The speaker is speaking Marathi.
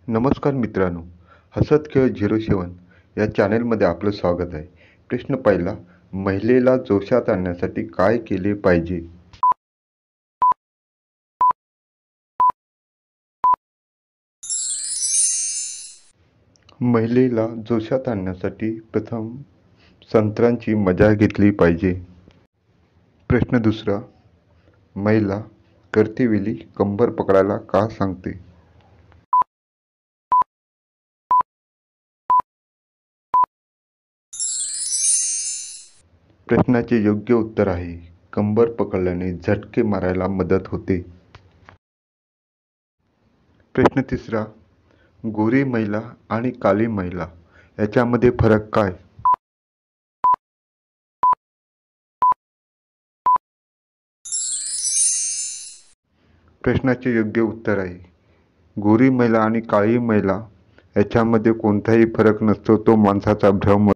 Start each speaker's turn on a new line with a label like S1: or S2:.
S1: नमस्कार मित्रांनो, हसत खेळत 07 या चॅनेलमध्ये आपलं स्वागत आहे. प्रश्न पहिला, महिलेला जोशात आणण्यासाठी काय केले पाहिजे? महिलेला जोशात आणण्यासाठी प्रथम संत्रांची मजा घेतली पाहिजे. प्रश्न दुसरा, महिला करतेवेळी कंबर पकडायला का सांगते? प्रश्नाचे योग्य उत्तर आहे, कंबर पकडल्याने झटके मारायला मदत होते. प्रश्न तिसरा, गोरी महिला आणि काळी महिला याच्यामध्ये फरक काय? प्रश्नाचे योग्य उत्तर आहे, गोरी महिला आणि काळी महिला याच्यामध्ये कोणताही फरक नसतो, तो माणसाचा भ्रम